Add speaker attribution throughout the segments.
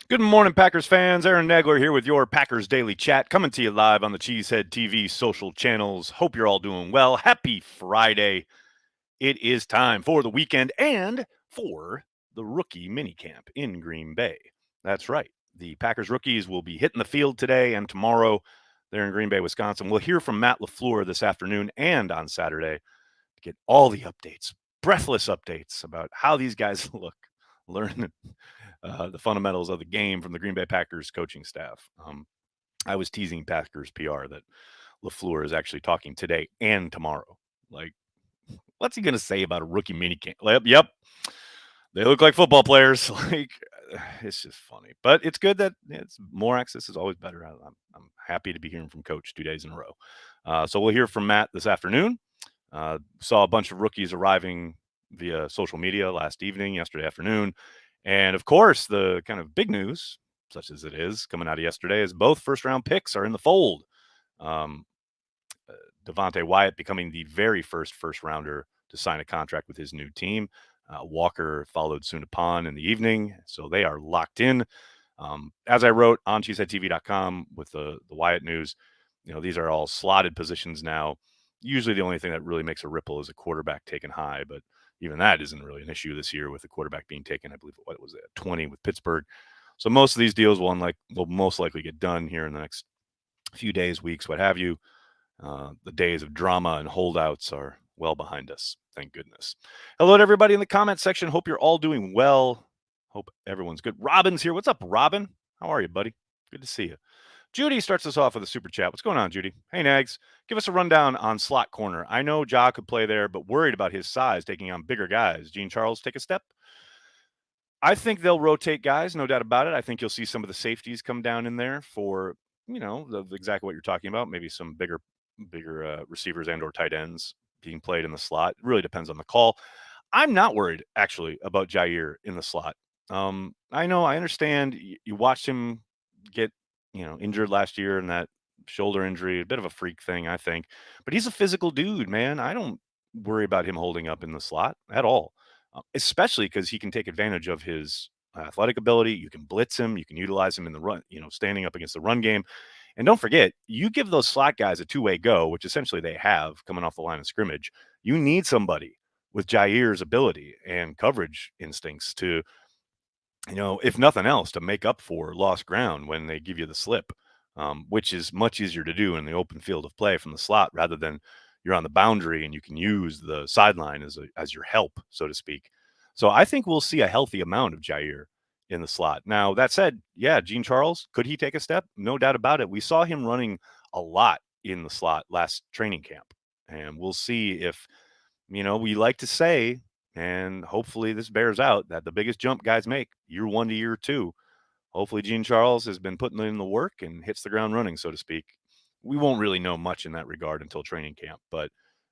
Speaker 1: Good morning, Packers fans. Aaron Nagler here with your Packers Daily Chat, coming to you live on the Cheesehead TV social channels. Hope you're all doing well. Happy Friday. It is time for the weekend and for the rookie minicamp in Green Bay. That's right. The Packers rookies will be hitting the field today and tomorrow. They're in Green Bay, Wisconsin. We'll hear from Matt LaFleur this afternoon and on Saturday to get all the updates, breathless updates about how these guys look, learn the fundamentals of the game from the Green Bay Packers coaching staff. I was teasing Packers PR that LaFleur is actually talking today and tomorrow. Like, what's he going to say about a rookie minicamp? Yep, they look like football players. Like, it's just funny, but it's good that it's more access is always better. I'm happy to be hearing from Coach 2 days in a row. So we'll hear from Matt this afternoon. Saw a bunch of rookies arriving via social media last evening, yesterday afternoon. And of course, the kind of big news, such as it is, coming out of yesterday is both first round picks are in the fold. Um, Devontae Wyatt becoming the very first rounder to sign a contract with his new team. Walker followed soon upon in the evening. So they are locked in. As I wrote on cheeseheadtv.com with the Wyatt news, these are all slotted positions now. Usually the only thing that really makes a ripple is a quarterback taken high, but even that isn't really an issue this year with the quarterback being taken, I believe, what was it, 20 with Pittsburgh. So most of these deals will most likely get done here in the next few days, weeks, what have you. The days of drama and holdouts are well behind us. Thank goodness. Hello to everybody in the comment section. Hope you're all doing well. Hope everyone's good. Robin's here. What's up, Robin? How are you, buddy? Good to see you. Judy starts us off with a super chat. What's going on, Judy? Hey, Nags. Give us a rundown on slot corner. I know Ja could play there, but worried about his size taking on bigger guys. Gene Charles take a step? I think they'll rotate guys, no doubt about it. I think you'll see some of the safeties come down in there for, exactly what you're talking about. Maybe some bigger receivers and or tight ends being played in the slot. It really depends on the call. I'm not worried, actually, about Jair in the slot. I understand you watched him get, injured last year in that shoulder injury, a bit of a freak thing, I think. But he's a physical dude, man. I don't worry about him holding up in the slot at all, especially because he can take advantage of his athletic ability. You can blitz him. You can utilize him in the run, standing up against the run game. And don't forget, you give those slot guys a two-way go, which essentially they have coming off the line of scrimmage. You need somebody with Jair's ability and coverage instincts to, if nothing else, to make up for lost ground when they give you the slip, which is much easier to do in the open field of play from the slot rather than you're on the boundary and you can use the sideline as your help, so to speak. So I think we'll see a healthy amount of Jair in the slot. Now, that said, yeah, Gene Charles, could he take a step? No doubt about it. We saw him running a lot in the slot last training camp, and we'll see if, we like to say, and hopefully this bears out, that the biggest jump guys make year 1 to year 2. Hopefully Gene Charles has been putting in the work and hits the ground running, so to speak. We won't really know much in that regard until training camp, but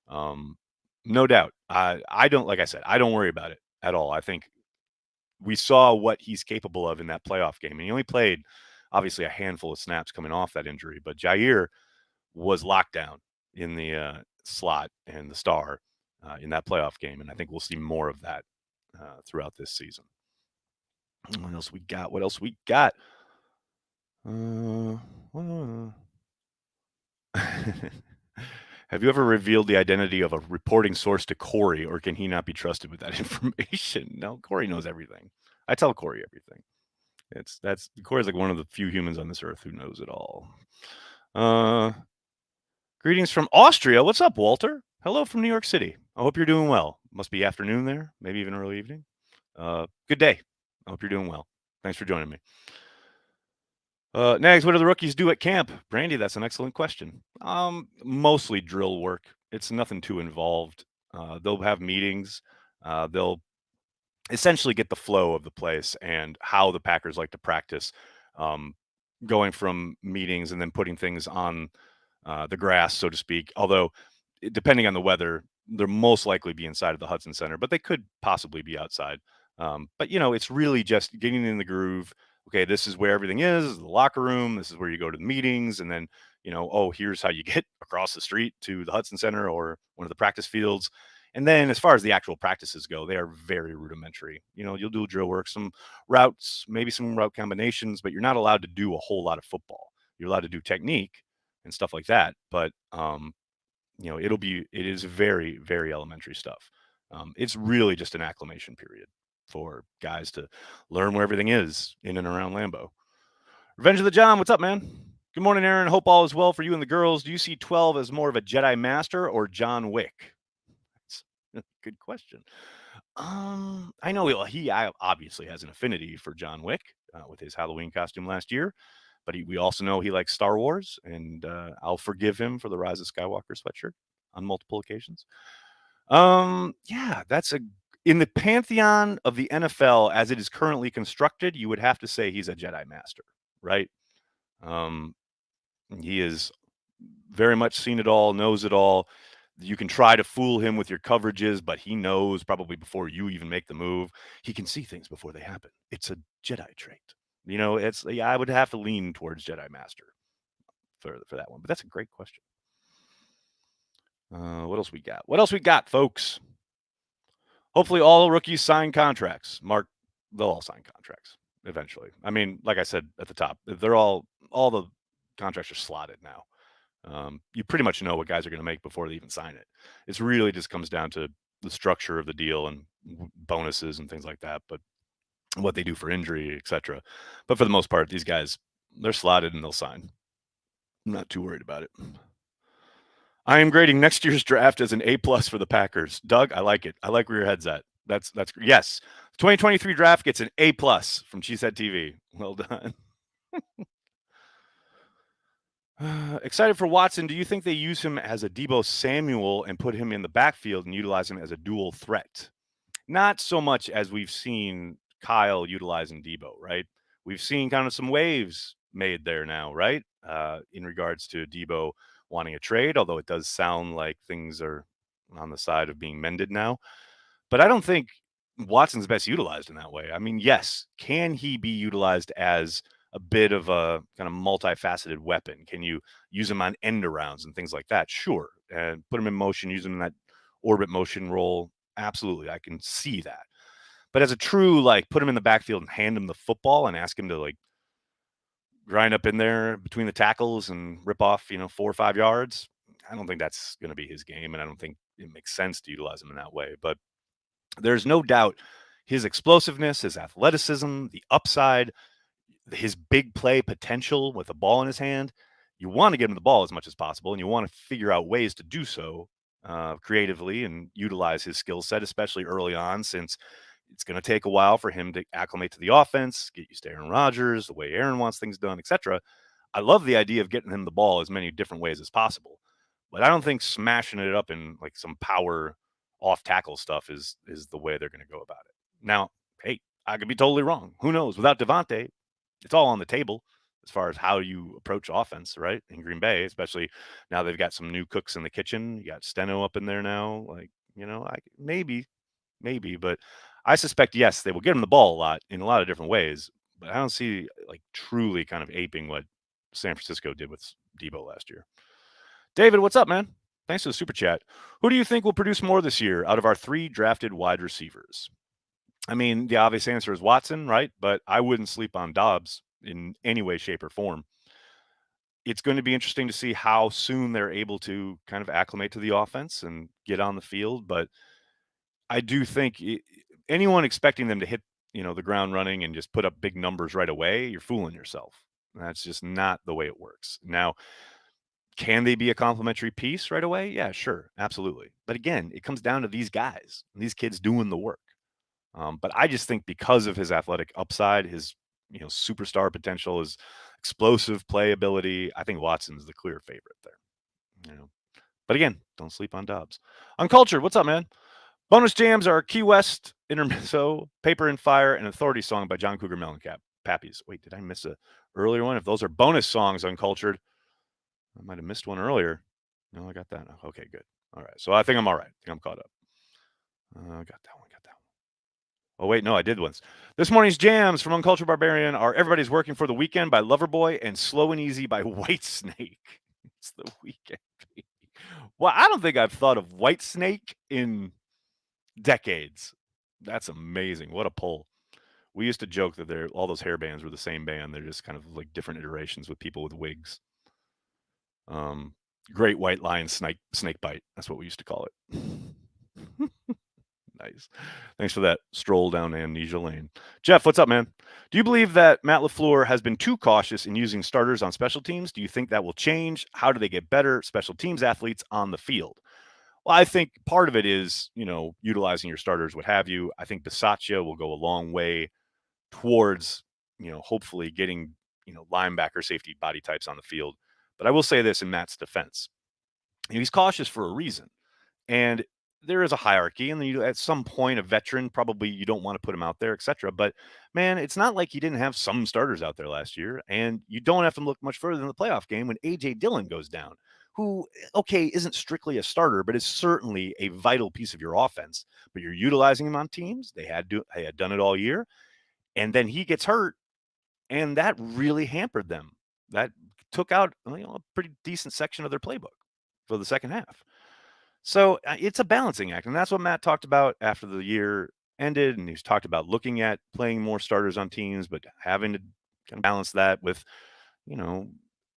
Speaker 1: no doubt. I don't, like I said, I don't worry about it at all. I think we saw what he's capable of in that playoff game. And he only played, obviously, a handful of snaps coming off that injury. But Jair was locked down in the slot and the star in that playoff game. And I think we'll see more of that throughout this season. What else we got? Have you ever revealed the identity of a reporting source to Corey, or can he not be trusted with that information? No, Corey knows everything. I tell Corey everything. Corey's like one of the few humans on this earth who knows it all. Greetings from Austria. What's up, Walter? Hello from New York City. I hope you're doing well. Must be afternoon there, maybe even early evening. Good day. I hope you're doing well. Thanks for joining me. Nags, what do the rookies do at camp? Brandy, that's an excellent question. Mostly drill work. It's nothing too involved. They'll have meetings. They'll essentially get the flow of the place and how the Packers like to practice, going from meetings and then putting things on the grass, so to speak. Although, depending on the weather, they'll most likely be inside of the Hudson Center, but they could possibly be outside. But, it's really just getting in the groove. Okay, this is where everything is, the locker room. This is where you go to the meetings. And then, here's how you get across the street to the Hudson Center or one of the practice fields. And then as far as the actual practices go, they are very rudimentary. You'll do drill work, some routes, maybe some route combinations, but you're not allowed to do a whole lot of football. You're allowed to do technique and stuff like that, but it is very, very elementary stuff. It's really just an acclimation period for guys to learn where everything is in and around Lambeau. Revenge of the John, what's up, man? Good morning, Aaron. Hope all is well for you and the girls. Do you see 12 as more of a Jedi Master or John Wick? That's a good question. I know he obviously has an affinity for John Wick with his Halloween costume last year, but we also know he likes Star Wars, and I'll forgive him for the Rise of Skywalker sweatshirt on multiple occasions. Yeah, in the pantheon of the NFL as it is currently constructed, you would have to say he's a Jedi Master, right? He is very much seen it all, knows it all. You can try to fool him with your coverages, but he knows probably before you even make the move. He can see things before they happen. It's a Jedi trait. I would have to lean towards Jedi Master for that one, but that's a great question. What else we got? What else we got, folks? Hopefully all rookies sign contracts. Mark, they'll all sign contracts eventually. I mean, like I said at the top, they're all the contracts are slotted now. You pretty much know what guys are going to make before they even sign it. It's really just comes down to the structure of the deal and bonuses and things like that, but what they do for injury, etc. But for the most part, these guys, they're slotted and they'll sign. I'm not too worried about it. I am grading next year's draft as an A+ for the Packers. Doug, I like it. I like where your head's at. That's yes. 2023 draft gets an A+ from Cheesehead TV. Well done. Excited for Watson. Do you think they use him as a Deebo Samuel and put him in the backfield and utilize him as a dual threat? Not so much as we've seen Kyle utilizing Deebo, right? We've seen kind of some waves made there now, right? In regards to Deebo wanting a trade, although it does sound like things are on the side of being mended now. But I don't think Watson's best utilized in that way. I mean, yes, can he be utilized as a bit of a kind of multifaceted weapon? Can you use him on end arounds and things like that? Sure. And put him in motion, use him in that orbit motion role. Absolutely. I can see that. But as a true, put him in the backfield and hand him the football and ask him to grind up in there between the tackles and rip off, 4 or 5 yards. I don't think that's going to be his game. And I don't think it makes sense to utilize him in that way. But there's no doubt his explosiveness, his athleticism, the upside, his big play potential with a ball in his hand. You want to get him the ball as much as possible, and you want to figure out ways to do so creatively and utilize his skill set, especially early on, since it's going to take a while for him to acclimate to the offense, get used to Aaron Rodgers, the way Aaron wants things done, etc. I love the idea of getting him the ball as many different ways as possible, but I don't think smashing it up in some power off tackle stuff is the way they're going to go about it. Now, hey, I could be totally wrong. Who knows? Without Devontae, it's all on the table as far as how you approach offense, right? In Green Bay, especially now they've got some new cooks in the kitchen. You got Steno up in there now. Maybe, but I suspect, yes, they will get him the ball a lot in a lot of different ways, but I don't see truly kind of aping what San Francisco did with Deebo last year. David, what's up, man? Thanks for the super chat. Who do you think will produce more this year out of our 3 drafted wide receivers? I mean, the obvious answer is Watson, right? But I wouldn't sleep on Dobbs in any way, shape, or form. It's going to be interesting to see how soon they're able to kind of acclimate to the offense and get on the field. But I do think anyone expecting them to hit, the ground running and just put up big numbers right away, you're fooling yourself. That's just not the way it works. Now, can they be a complementary piece right away? Yeah, sure. Absolutely. But again, it comes down to these guys, these kids doing the work. But I just think because of his athletic upside, his superstar potential, his explosive playability, I think Watson's the clear favorite there. But again, don't sleep on Dobbs. Uncultured, what's up, man? Bonus jams are Key West, Intermezzo, Paper and Fire, and Authority Song by John Cougar Mellencamp. Pappies. Wait, did I miss a earlier one? If those are bonus songs, Uncultured, I might have missed one earlier. No, I got that. Okay, good. All right. So I think I'm all right. I think I'm caught up. Got that one. Oh, wait, no, I did once. This morning's jams from Uncultured Barbarian are Everybody's Working for the Weekend by Loverboy and Slow and Easy by Whitesnake. It's the weekend, baby. Well, I don't think I've thought of Whitesnake in Decades. That's amazing. What a pull. We used to joke that all those hair bands were the same band. They're just kind of like different iterations with people with wigs. Um, Great White Lion snake bite. That's what we used to call it. Nice. Thanks for that stroll down amnesia lane. Jeff, what's up, man? Do you believe that Matt LaFleur has been too cautious in using starters on special teams? Do you think that will change? How do they get better special teams athletes on the field? Well, I think part of it is, utilizing your starters, what have you. I think Bisaccia will go a long way towards, hopefully getting, linebacker safety body types on the field. But I will say this in Matt's defense. He's cautious for a reason. And there is a hierarchy, and then at some point, a veteran probably you don't want to put him out there, etc. But man, it's not like he didn't have some starters out there last year, and you don't have to look much further than the playoff game when AJ Dillon goes down, who isn't strictly a starter, but is certainly a vital piece of your offense. But you're utilizing him on teams; they had done it all year, and then he gets hurt, and that really hampered them. That took out a pretty decent section of their playbook for the second half. So it's a balancing act, and that's what Matt talked about after the year ended, and he's talked about looking at playing more starters on teams, but having to kind of balance that with, you know,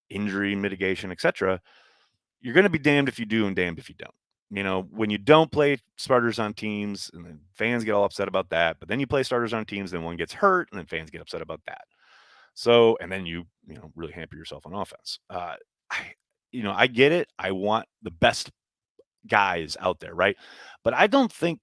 Speaker 1: injury mitigation, etc. You're going to be damned if you do and damned if you don't. When you don't play starters on teams, and then fans get all upset about that, but then you play starters on teams, then one gets hurt, and then fans get upset about that. So, and then you really hamper yourself on offense. I get it. I want the best guys out there, right? But I don't think,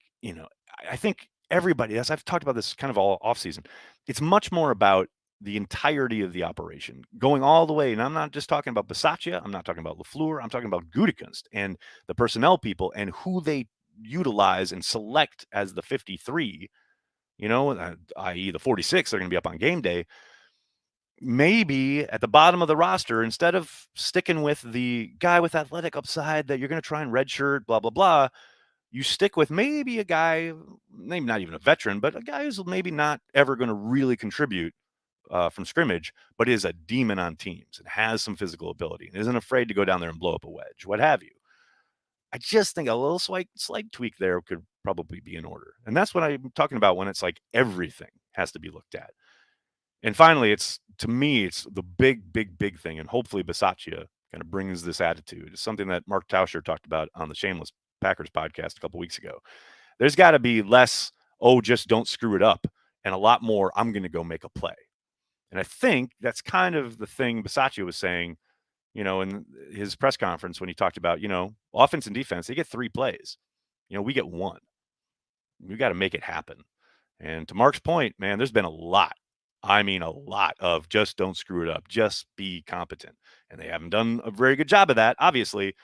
Speaker 1: I think everybody, as I've talked about this kind of all off season, it's much more about the entirety of the operation going all the way. And I'm not just talking about Bisaccia. I'm not talking about LaFleur. I'm talking about Gutekunst and the personnel people and who they utilize and select as the 53, i.e. the 46 are going to be up on game day. Maybe at the bottom of the roster, instead of sticking with the guy with athletic upside that you're going to try and redshirt, blah, blah, blah, you stick with maybe a guy, maybe not even a veteran, but a guy who's maybe not ever going to really contribute from scrimmage, but is a demon on teams and has some physical ability and isn't afraid to go down there and blow up a wedge, what have you. I just think a little slight tweak there could probably be in order. And that's what I'm talking about when it's like everything has to be looked at. And finally, to me, it's the big, big, big thing. And hopefully Bisaccia kind of brings this attitude. It's something that Mark Tauscher talked about on the Shameless Packers podcast a couple weeks ago. There's got to be less, just don't screw it up, and a lot more, I'm going to go make a play. And I think that's kind of the thing Bisaccia was saying, in his press conference when he talked about, offense and defense, they get 3 plays. We get 1. We got to make it happen. And to Mark's point, man, there's been a lot. I mean, a lot of just don't screw it up. Just be competent. And they haven't done a very good job of that, obviously.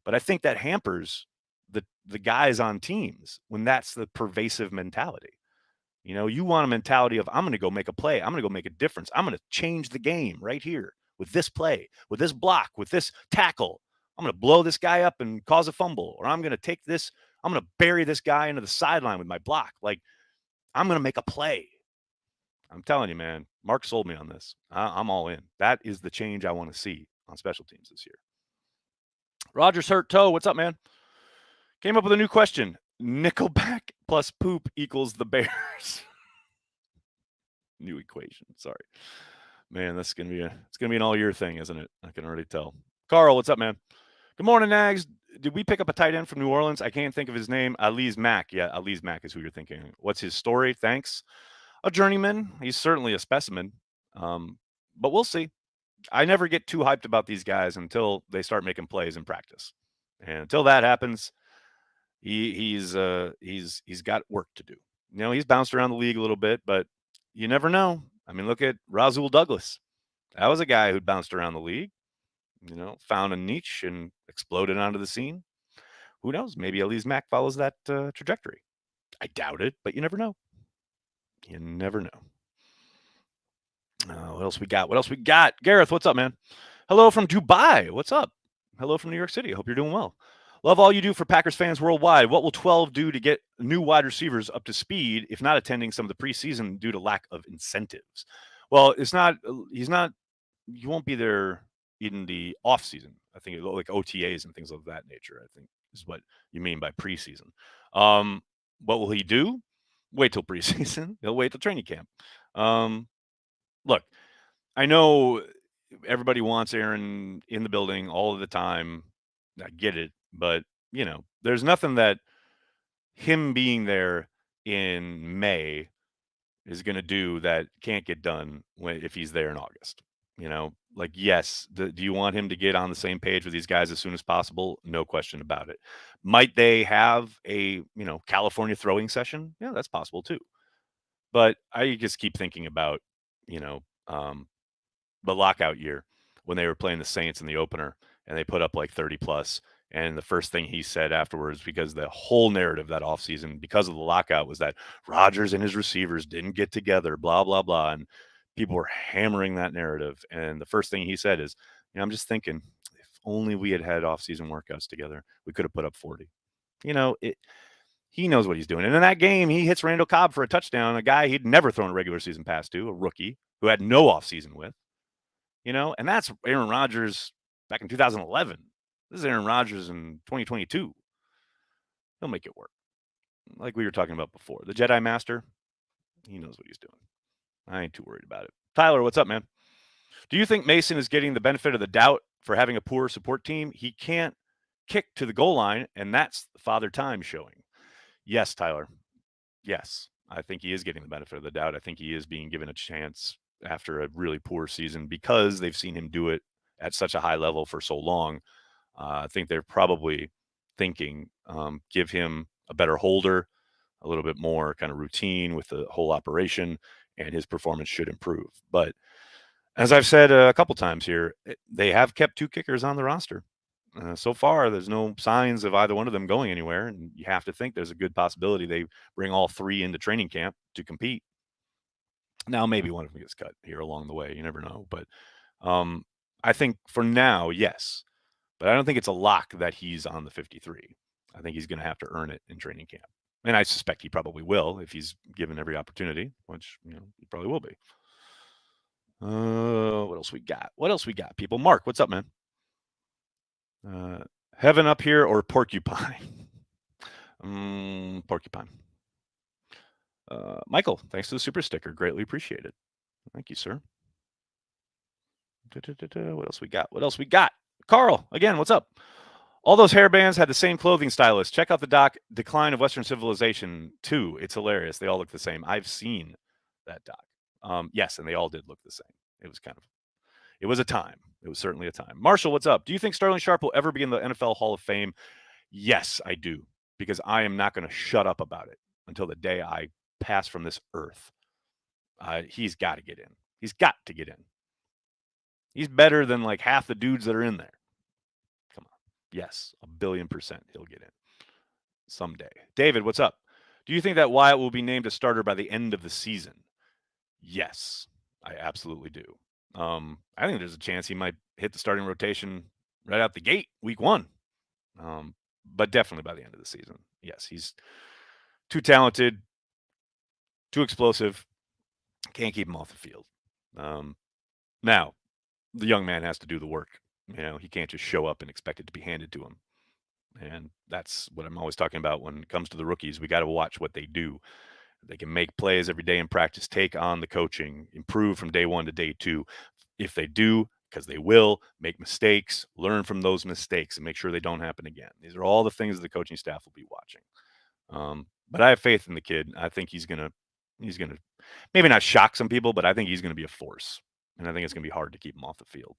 Speaker 1: But I think that hampers the guys on teams when that's the pervasive mentality. You want a mentality of, I'm going to go make a play. I'm going to go make a difference. I'm going to change the game right here with this play, with this block, with this tackle. I'm going to blow this guy up and cause a fumble, or I'm going to bury this guy into the sideline with my block. Like, I'm going to make a play. I'm telling you, man, Mark sold me on this. I'm all in. That is the change I want to see on special teams this year. Roger's hurt toe. What's up, man? Came up with a new question. Nickelback plus poop equals the Bears. New equation. Sorry. Man, it's gonna be an all year thing, isn't it? I can already tell. Carl, what's up, man? Good morning, Nags. Did we pick up a tight end from New Orleans? I can't think of his name. Alize Mack. Yeah, Alize Mack is who you're thinking. What's his story? Thanks. A journeyman. He's certainly a specimen. But we'll see. I never get too hyped about these guys until they start making plays in practice. And until that happens, he's got work to do. He's bounced around the league a little bit, but you never know. I mean, look at Rasul Douglas. That was a guy who bounced around the league, found a niche and exploded onto the scene. Who knows? Maybe Alize Mack follows that trajectory. I doubt it, but you never know. You never know. What else we got? Gareth, what's up, man? Hello from Dubai. What's up? Hello from New York City. I hope you're doing well. Love all you do for Packers fans worldwide. What will 12 do to get new wide receivers up to speed if not attending some of the preseason due to lack of incentives? Well, he won't be there in the off season. I think like OTAs and things of that nature, I think is what you mean by preseason. What will he do? Wait till preseason. He'll wait till training camp. Look, I know everybody wants Aaron in the building all of the time. I get it, but there's nothing that him being there in May is going to do that can't get done if he's there in August. Like, yes, do you want him to get on the same page with these guys as soon as possible? No question about it. Might they have a California throwing session? Yeah, that's possible too. But I just keep thinking about you know the lockout year when they were playing the Saints in the opener and they put up like 30 plus. And the first thing he said afterwards, because the whole narrative that offseason, because of the lockout, was that Rodgers and his receivers didn't get together, blah, blah, blah. And people were hammering that narrative. And the first thing he said is, I'm just thinking, if only we had offseason workouts together, we could have put up 40. He knows what he's doing. And in that game, he hits Randall Cobb for a touchdown, a guy he'd never thrown a regular season pass to, a rookie who had no offseason with. And that's Aaron Rodgers back in 2011. This is Aaron Rodgers in 2022. He'll make it work. Like we were talking about before. The Jedi Master, he knows what he's doing. I ain't too worried about it. Tyler, what's up, man? Do you think Mason is getting the benefit of the doubt for having a poor support team? He can't kick to the goal line, and that's Father Time showing. Yes, Tyler. Yes, I think he is getting the benefit of the doubt. I think he is being given a chance after a really poor season because they've seen him do it at such a high level for so long. I think they're probably thinking, give him a better holder, a little bit more kind of routine with the whole operation, and his performance should improve. But as I've said a couple times here, they have kept 2 kickers on the roster. So far, there's no signs of either one of them going anywhere, and you have to think there's a good possibility they bring all 3 into training camp to compete. Now, maybe one of them gets cut here along the way. You never know. But I think for now, yes. But I don't think it's a lock that he's on the 53. I think he's going to have to earn it in training camp. And I suspect he probably will if he's given every opportunity, which, he probably will be. What else we got? People? Mark, what's up, man? Heaven up here or porcupine? Porcupine. Michael, thanks for the super sticker. Greatly appreciated. Thank you, sir. What else we got? Carl, again, what's up? All those hair bands had the same clothing stylist. Check out the doc, Decline of Western Civilization 2. It's hilarious. They all look the same. I've seen that doc. Yes, and they all did look the same. It was a time. It was certainly a time. Marshall, what's up? Do you think Sterling Sharp will ever be in the NFL Hall of Fame? Yes, I do, because I am not going to shut up about it until the day I pass from this earth. He's got to get in. He's got to get in. He's better than like half the dudes that are in there. Come on. Yes, 1,000,000,000% he'll get in someday. David, what's up? Do you think that Wyatt will be named a starter by the end of the season? Yes, I absolutely do. I think there's a chance he might hit the starting rotation right out the gate, week 1. But definitely by the end of the season. Yes, he's too talented, too explosive. Can't keep him off the field. Now, the young man has to do the work. He can't just show up and expect it to be handed to him. And that's what I'm always talking about when it comes to the rookies. We got to watch what they do. They can make plays every day in practice, take on the coaching, improve from day 1 to day 2. If they do, because they will, make mistakes, learn from those mistakes and make sure they don't happen again. These are all the things the coaching staff will be watching. But I have faith in the kid. I think he's going to maybe not shock some people, but I think he's going to be a force. And I think it's going to be hard to keep him off the field.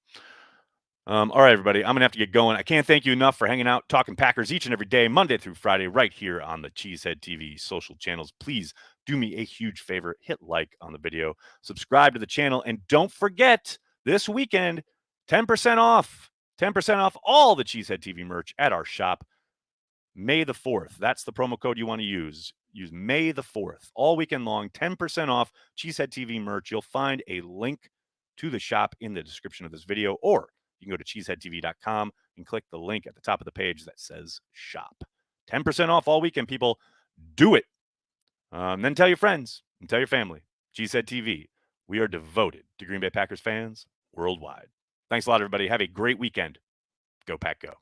Speaker 1: All right, everybody, I'm going to have to get going. I can't thank you enough for hanging out, talking Packers each and every day, Monday through Friday, right here on the Cheesehead TV social channels. Please do me a huge favor. Hit like on the video, subscribe to the channel, and don't forget this weekend, 10% off. 10% off all the Cheesehead TV merch at our shop. May the 4th. That's the promo code you want to use. Use May the 4th. All weekend long, 10% off Cheesehead TV merch. You'll find a link to the shop in the description of this video, or you can go to cheeseheadtv.com and click the link at the top of the page that says shop. 10% off all weekend, people. Do it. Then tell your friends and tell your family. Cheesehead TV. We are devoted to Green Bay Packers fans worldwide. Thanks a lot, everybody. Have a great weekend. Go Pack Go.